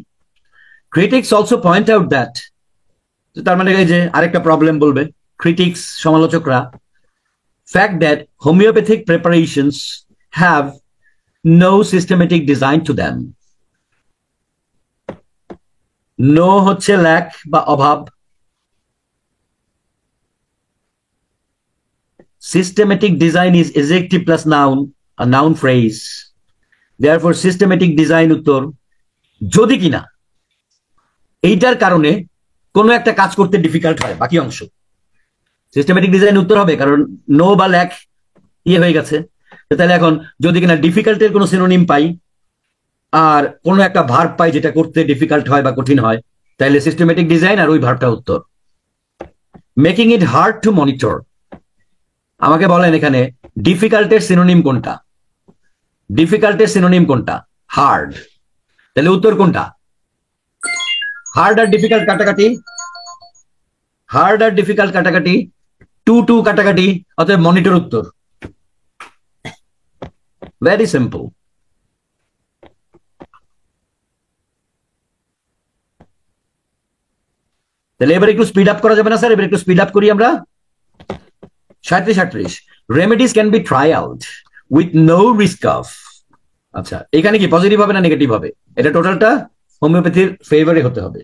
Critics also point out that, তার মানে এই যে আরেকটা প্রবলেম বলবে critics, সমালোচকরা, fact that homeopathic preparations have no systematic design to them. No হচ্ছে lack বা অভাব, systematic design is adjective plus noun, a noun phrase, therefore systematic design উত্তর। যদি কিনা এইটার কারণে কোনো একটা কাজ করতে ডিফিকাল্ট হয় বাকি অংশ, সিস্টেমেটিক ডিজাইন উত্তর হবে, কারণ নো বা ল্যাক ইয়ে হয়ে গেছে। তাহলে এখন যদি কিনা ডিফিকাল্টের কোনো সিনোনিম পাই আর কোনো একটা ভার্ব পাই যেটা করতে ডিফিকাল্ট হয় বা কঠিন হয়, তাহলে সিস্টেমেটিক ডিজাইন আর ওই ভার্বটা উত্তর। Making it hard to monitor, আমাকে বলেন এখানে ডিফিকাল্টের সিনোনিম কোনটা? ডিফিকাল্টের সিনোনিম কোনটা? হার্ড। তাহলে উত্তর কোনটা? হার্ড আর ডিফিকাল্ট কাটাকাটি, হার্ড আর ডিফিকাল্ট কাটাকাটি, টু টু কাটাকাটি, অতএব মনিটর উত্তর। Very simple. তাহলে এবার একটু স্পিড আপ করা যাবে না স্যার? এবার একটু স্পিড আপ করি আমরা। 37 remedies can be try out with no risk of, আচ্ছা এখানে কি পজিটিভ হবে না নেগেটিভ হবে? এটা টোটালটা হোমিওপ্যাথির ফেভারে হতে হবে।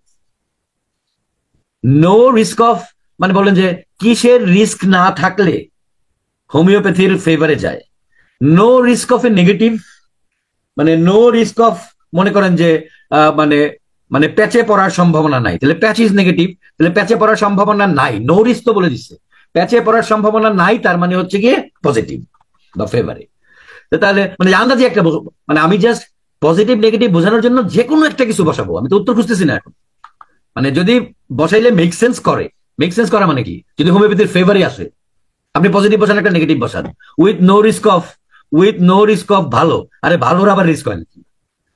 নো রিস্ক অফ মানে বলেন যে কিসের রিস্ক না থাকলে হোমিওপ্যাথির ফেভারে যায়? No risk of a negative মানে নো রিস্ক অফ, মনে করেন যে মানে মানে প্যাচে পড়ার সম্ভাবনা নাই, তাহলে প্যাচ ইজ নেগেটিভ, তাহলে প্যাচে পড়ার সম্ভাবনা নাই, নো রিস্ক তো বলে দিচ্ছে, প্যাচে পড়ার সম্ভাবনা নাই তার মানে হচ্ছে গিয়ে পজিটিভ বা ফেভারে। তাহলে মানে আন্দাজে একটা মানে আমি জাস্ট পজিটিভ নেগেটিভ বোঝানোর জন্য যে কোনো একটা কিছু বসাবো, আমি তো উত্তর খুঁজতেছি না এখন। মানে যদি বসাইলে মেক সেন্স করে, মেক সেন্স করা মানে কি, যদি হোমিওপ্যাথির ফেভারে আসে, আপনি পজিটিভ বসান একটা নেগেটিভ বসান, with no risk of, with no risk of ভালো, আরে ভালোর আবার রিস্ক হয় নাকি?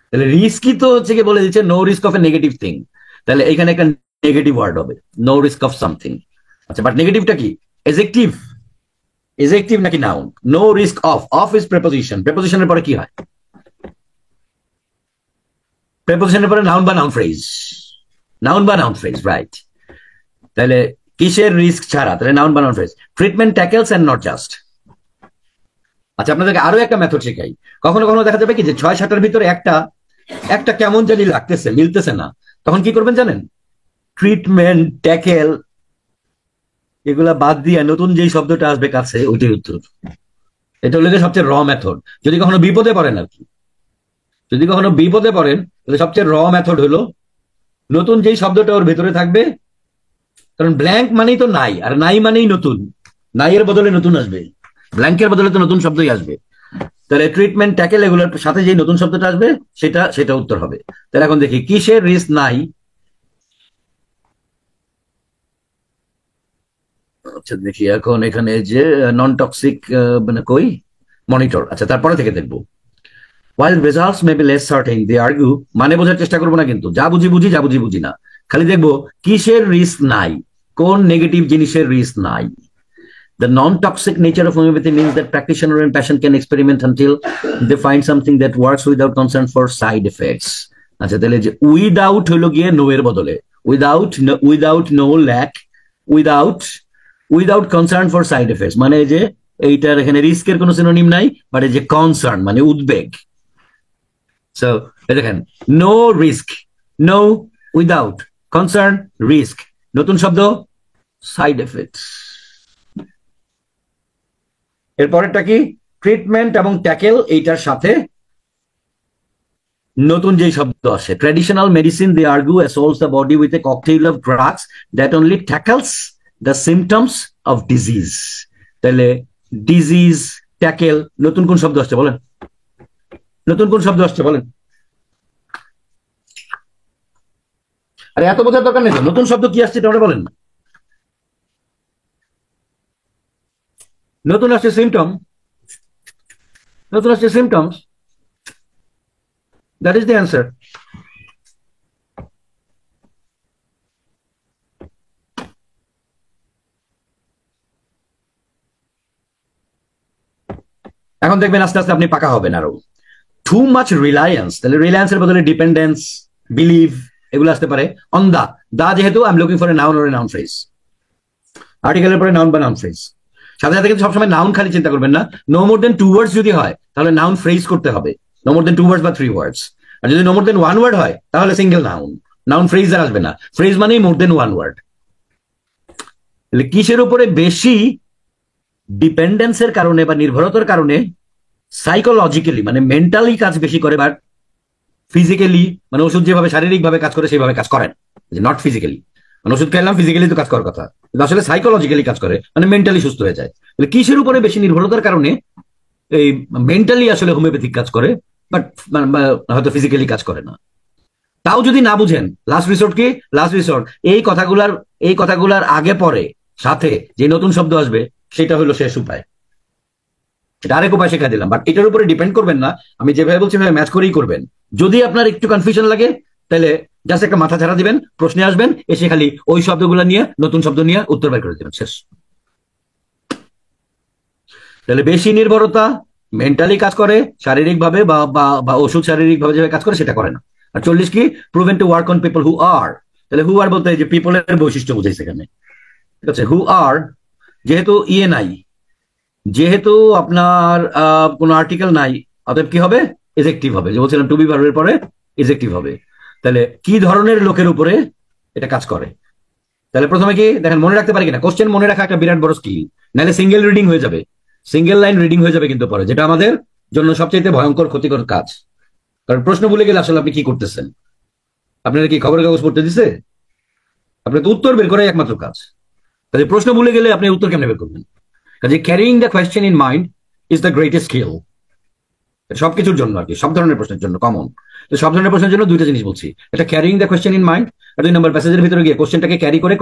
তাহলে রিস্কই তো হচ্ছে কি বলে দিচ্ছে no risk of a negative thing, তাহলে এখানে একটা নেগেটিভ ওয়ার্ড হবে নো রিস্ক অফ সামথিং। আচ্ছা বাট নেগেটিভটা কি? এজেক্টিভ, এজেক্টিভ নাকি noun? No risk of, of is preposition, প্রেপোজিশনের পরে কি হয়? প্রেপোজিশনের পরে নাউন বা নাউন ফ্রেজ, নাউন বা নাউন ফ্রেজ, রাইট। তাহলে কিসের রিস্ক ছাড়া, তাহলে নাউন বা noun phrase. Treatment tackles and not just. আচ্ছা আপনাদেরকে আরো একটা মেথড শেখাই। কখনো কখনো দেখা যাবে কি যে 6-7টার ভিতরে একটা একটা কেমন জানি লাগতেছে, মিলতেছে না, তখন কি করবেন জানেন? ট্রিটমেন্ট, ট্যাকেল এগুলা বাদ দিয়ে নতুন যেই শব্দটা আসবে কাছে ওইটাই উত্তর। এটা হলো সবচেয়ে র মেথড, যদি কখনো বিপদে পড়েন আর কি, যদি কখনো বিপদে পড়েন তাহলে সবচেয়ে র মেথড হলো নতুন যেই শব্দটা ওর ভেতরে থাকবে, কারণ ব্ল্যাঙ্ক মানেই তো নাই, আর নাই মানেই নতুন, নাই এর বদলে নতুন আসবে, ব্ল্যাঙ্কের বদলে তো নতুন শব্দই আসবে। তাহলে ট্রিটমেন্ট ট্যাকেল এগুলোর সাথে যে নতুন শব্দটা আসবে সেটা সেটা উত্তর হবে। তাহলে এখন দেখি কিসের রিস্ক নাই। আচ্ছা দেখি এখন এখানে যে নন টক্সিক মানে কই, মনিটর। আচ্ছা তারপরে থেকে দেখবো while results may be less certain they argue, মানে বোঝার চেষ্টা করবো না কিন্তু, যা বুঝি বুঝি, যা বুঝি বুঝি না, খালি দেখবো কিসের রিস্ক নাই, কোন নেগেটিভ জিনিসের রিস্ক নাই। The non-toxic nature of homeopathy means that practitioner and patient can experiment until they find something that works without concern for side effects. আচ্ছা তাহলে যে উইদাউট হলো গিয়ে নো এর বদলে without, without no lack, without, without concern for side effects, মানে যে এইটার এখানে রিস্কের কোনো সিনোনিম নাই, বাট এই যে কনসার্ন মানে উদ্বেগ। সো দেখেন no risk, no, without, concern, risk, নতুন শব্দ সাইড এফেক্টস। এরপরেরটা কি? ট্রিটমেন্ট এবং ট্যাকেল, এইটার সাথে নতুন যে শব্দ আসে, traditional medicine they argue assaults the body with a cocktail of drugs that only tackles the symptoms of disease. তাহলে ডিজিজ, ট্যাকেল, নতুন কোন শব্দ আসছে বলেন? নতুন কোন শব্দ আসছে বলেন? আরে এত বোঝার দরকার নেই তো, নতুন শব্দ কি আসছে এটা বলেন না। নতুন আসছে সিমটম, নতুন আসছে symptoms, that is the answer. এখন দেখবেন আস্তে আস্তে আপনি পাকা হবেন আরো। টু মাচ রিলায়েন্স, তাহলে রিলায়েন্সের বদলে ডিপেন্ডেন্স, বিলিভ এগুলো আসতে পারে। অন দা যেহেতু I am looking for a noun or a noun phrase, আর্টিকেলের পরে নাউন বা নাউন ফ্রেজ। সাথে সাথে কিন্তু সবসময় নাউন খালি চিন্তা করবেন না, নো মোর দেন 2 ওয়ার্ডস যদি হয় তাহলে নাউন ফ্রেজ করতে হবে, নো মোর দেন 2 ওয়ার্ডস বা 3 ওয়ার্ডস। আর যদি নো মোর দেন 1 ওয়ার্ড হয় তাহলে সিঙ্গেল নাউন, নাউন ফ্রেজ আর আসবে না, ফ্রেজ মানেই মোর দেন 1 ওয়ার্ড। তাহলে কিসের উপরে বেশি ডিপেন্ডেন্সের কারণে বা নির্ভরতার কারণে সাইকোলজিক্যালি মানে মেন্টালি কাজ বেশি করে, বাট ফিজিক্যালি মানে ওষুধ যেভাবে শারীরিকভাবে কাজ করে সেইভাবে কাজ করেন, নট ফিজিক্যালি। মানে ওষুধ খাইলাম ফিজিক্যালি তো কাজ করার কথা, কিন্তু আসলে সাইকোলজিক্যালি কাজ করে, মানে মেন্টালি সুস্থ হয়ে যায়। তাহলে কিসের উপরে বেশি নির্ভরতার কারণে এই মেন্টালি আসলে হোমিওপ্যাথিক কাজ করে, বাট হয়তো ফিজিক্যালি কাজ করে না। তাও যদি না বুঝেন, লাস্ট রিসোর্ট কি, লাস্ট রিসোর্ট এই কথাগুলার আগে পরে সাথে যে নতুন শব্দ আসবে সেটা হলো শেষ উপায়। এটা আরেক উপায় শেখা দিলাম, বাট এটার উপরে ডিপেন্ড করবেন না, আমি যেভাবে বলছি ম্যাচ করেই করবেন। যদি আপনার একটু কনফিউশন লাগে তাহলে জাস্ট একটা মাথা ছাড়া দিবেন, প্রশ্নে আসবেন, এসে খালি ওই শব্দগুলো নিয়ে নতুন শব্দ নিয়ে উত্তর বের করে দিবেন, শেষ। তাহলে বেশি নির্ভরতা মেন্টালি কাজ করে, শারীরিকভাবে বা ওষুধ শারীরিকভাবে যেভাবে কাজ করে সেটা করে না। আর 40 কি, proven to work on people who are. তাহলে হু আর বলতে যে পিপলের বৈশিষ্ট্য বুঝাইছে এখানে, ঠিক আছে। হু আর যেহেতু ইয়ে নাই, যেহেতু আপনার কোনো আর্টিকেল নাই, অতএব কি হবে, এজেক্টিভ হবে। যে বলছিলাম টু বি ভার্বের পরে এজেক্টিভ হবে। তাহলে কি ধরনের লোকের উপরে এটা কাজ করে? তাহলে প্রথমে কি দেখেন, মনে রাখতে পারি কিনা, কোশ্চেন মনে রাখা একটা বিরাট বড় স্কিল, নাহলে সিঙ্গেল রিডিং হয়ে যাবে, সিঙ্গেল লাইন রিডিং হয়ে যাবে কিন্তু পরে, যেটা আমাদের জন্য সবচেয়ে ভয়ঙ্কর ক্ষতিকর কাজ। কারণ প্রশ্ন ভুলে গেলে আসলে আপনি কি করতেছেন? আপনারা কি খবরের কাগজ পড়তে দিছে? আপনার তো উত্তর বের করাই একমাত্র কাজ। তাহলে প্রশ্ন ভুলে গেলে আপনি উত্তর কেমনে বের করবেন? কাজে carrying the question in mind is the greatest skill. সবকিছুর জন্য আর কি, সব ধরনের প্রশ্নের জন্য কমন। তো সব ধরনের প্রশ্নের জন্য দুইটা জিনিস বলছি, এটা carrying the question in mind, আর 2 নম্বর প্যাসেজের ভিতরে গিয়ে কোশ্চেনটাকে ক্যারি করে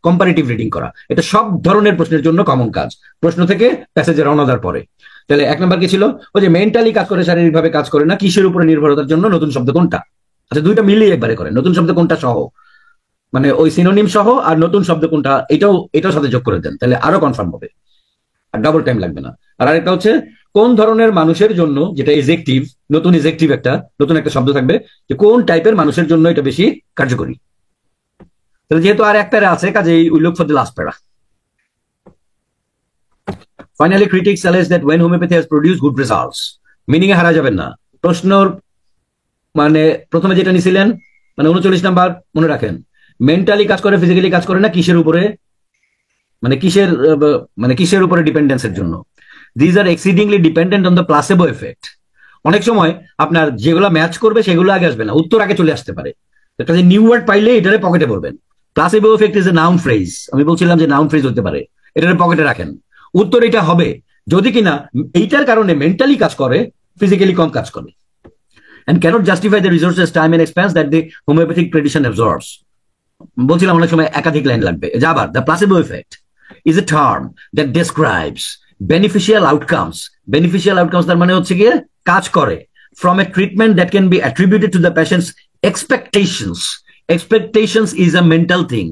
কম্পারেটিভ রিডিং করা। এটা সব ধরনের প্রশ্নের জন্য কমন কাজ, প্রশ্ন থেকে প্যাসেজে রওনা দেওয়ার পরে। তাহলে 1 নম্বর কি ছিল, ওই যে মেন্টালি কাজ করে শারীরিকভাবে কাজ করে না, কিসের উপরে নির্ভরতার জন্য, নতুন শব্দ কোনটা। আচ্ছা, দুইটা মিলিয়ে একবারে করেন, নতুন শব্দ কোনটা সহ, মানে ওই সিনোনিম সহ, আর নতুন শব্দ কোনটা এটাও সাথে যোগ করে দেন, তাহলে আরো কনফার্ম হবে আর ডাবল টাইম লাগবে না। আর আরেকটা হচ্ছে কোন ধরনের মানুষের জন্য, যেটা এজেক্টিভ, নতুন এজেক্টিভ নতুন একটা শব্দ থাকবে, যে কোন টাইপের মানুষের জন্য এটা বেশি কার্যকরী। তাহলে যেহেতু আর এক প্যারা আছে, কাজেই we look for the last para. Finally critics allege that when homeopathy has produced good results, meaning এ হারা যাবেন না। প্রশ্নর মানে প্রথমে যেটা নিছিলেন, মানে 39 নাম্বার মনে রাখেন, মেন্টালি কাজ করে ফিজিক্যালি কাজ করে না, কিসের উপরে, মানে কিসের উপরে ডিপেন্ডেন্সের জন্য। These are exceedingly dependent on the placebo effect. অনেক সময় আপনার যেগুলো ম্যাচ করবে সেগুলো আগে আসবে না, উত্তর আগে চলে আসতে পারে। কাজে নিউ ওয়ার্ড পাইলে এটারে পকেটে পড়বেন। Placebo effect is a noun phrase, আমি বলছিলাম যে নাউন ফ্রেজ হতে পারে, এটারে পকেটে রাখেন। উত্তর এটা হবে যদি কিনা এইটার কারণে মেন্টালি কাজ করে, ফিজিক্যালি কম কাজ করে। and cannot justify the resources, time and expense that the homeopathic tradition absorbs. বলছিলাম অনেক সময় একাধিক লাইন লাগবে। আবার the placebo effect is a term that describes beneficial outcomes. Beneficial outcomes তার মানে হচ্ছে গিয়ে কাজ করে from a treatment that can be attributed to the patient's expectations. Expectations is a mental thing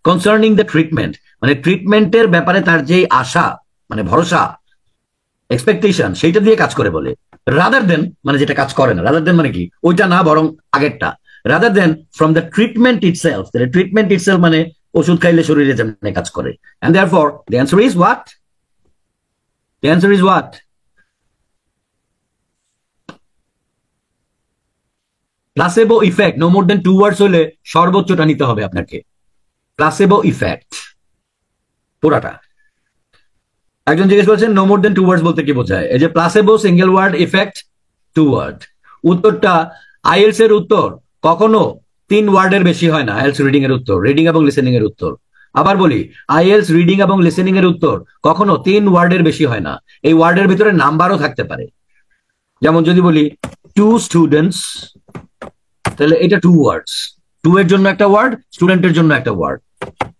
concerning the treatment. মানে ট্রিটমেন্টের ব্যাপারে তার যে আশা, মানে ভরসা, এক্সপেকটেশন, সেইটা দিয়ে কাজ করে বলে। রাদার দেন মানে যেটা কাজ করে না, রাদার দেন মানে কি, ওইটা না বরং আগেরটা। Rather than from the treatment itself. Treatment itself মানে ওষুধ খাইলে শরীরে যেমন কাজ করে। And therefore the answer is what? The answer is what? Placebo effect no more than 2 words হলে সর্বোচ্চটা নিতে হবে আপনাকে। প্লাসেবো ইফেক্ট পুরাটা। একজন জিজ্ঞেস করছেন নো মোর দেন 2 ওয়ার্ডস বলতে কি বোঝায়? এই যে প্লাসেবো সিঙ্গেল ওয়ার্ড, ইফেক্ট 2 ওয়ার্ড। উত্তরটা আইএলস এর উত্তর কখনো 3 ওয়ার্ডের বেশি হয় না। আইএলস রিডিং এর উত্তর, রিডিং এবং লিসেনিং এর উত্তর। আবার বলি, আইএলস রিডিং এবং লিসেনিং এর উত্তর কখনো 3 ওয়ার্ডের বেশি হয় না। এই ওয়ার্ডের ভিতরে নাম্বারও থাকতে পারে। যেমন যদি বলি 2 স্টুডেন্টস, তাহলে এটা 2 ওয়ার্ডস। 2 এর জন্য একটা ওয়ার্ড, স্টুডেন্টের জন্য একটা ওয়ার্ড।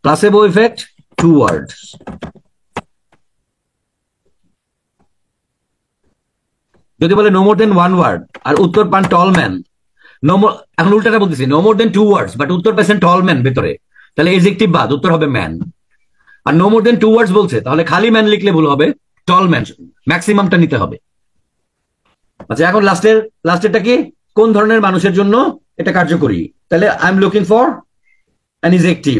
প্লাসেবো ইফেক্ট 2 ওয়ার্ডস। যদি বলে নো মোর দেন 1 ওয়ার্ড আর উত্তর পান টল ম্যান, এখন উল্টাটা বলতেছি, no more than 2 words but উত্তর পেয়েছেন টল ম্যান ভেতরে, তাহলে এজেক্টিভ বাদ, উত্তর হবে ম্যান। আর নো মোর দেন 2 ওয়ার্ডস বলছে, তাহলে খালি ম্যান লিখলে ভুল হবে, টল ম্যান ম্যাক্সিমামটা নিতে হবে। আচ্ছা, এখন লাস্টেরটা কি? কোন ধরনের মানুষের জন্য এটা কার্যকরী? তাহলে I am looking for an adjective,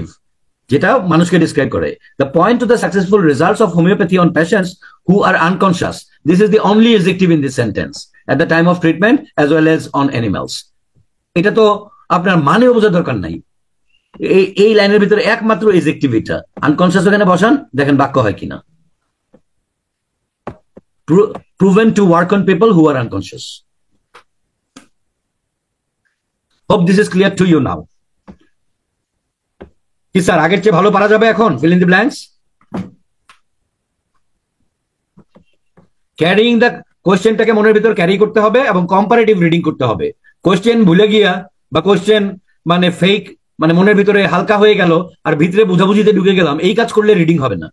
যেটা মানুষকে ডিসক্রাইব করে। The point to the successful results of homeopathy on patients who are unconscious, this is the only adjective in this sentence at the time of treatment as well as on animals. এটা তো আপনার মানেও বোঝার দরকার নাই। এই লাইনের ভিতরে একমাত্র ইজেক্টিভ এটা। আনকনশিয়াস ওখানে বসান, দেখেন বাক্য হয় কিনা। Proven to work on people who are unconscious. Hope this is clear to you now. কি স্যার, আগের চেয়ে ভালো পারা যাবে এখন? Fill in the blanks. Carrying the কোয়েশ্চেনটাকে মনের ভিতর ক্যারি করতে হবে এবং কম্পারেটিভ রিডিং করতে হবে। কোয়েশ্চেন ভুলে গিয়া বা কোয়েশ্চেন মানে ফেক, মানে মনের ভিতরে হালকা হয়ে গেল আর ভিতরে বুঝাবুঝিতে ঢুকে গেলাম, এই কাজ করলে রিডিং হবে না।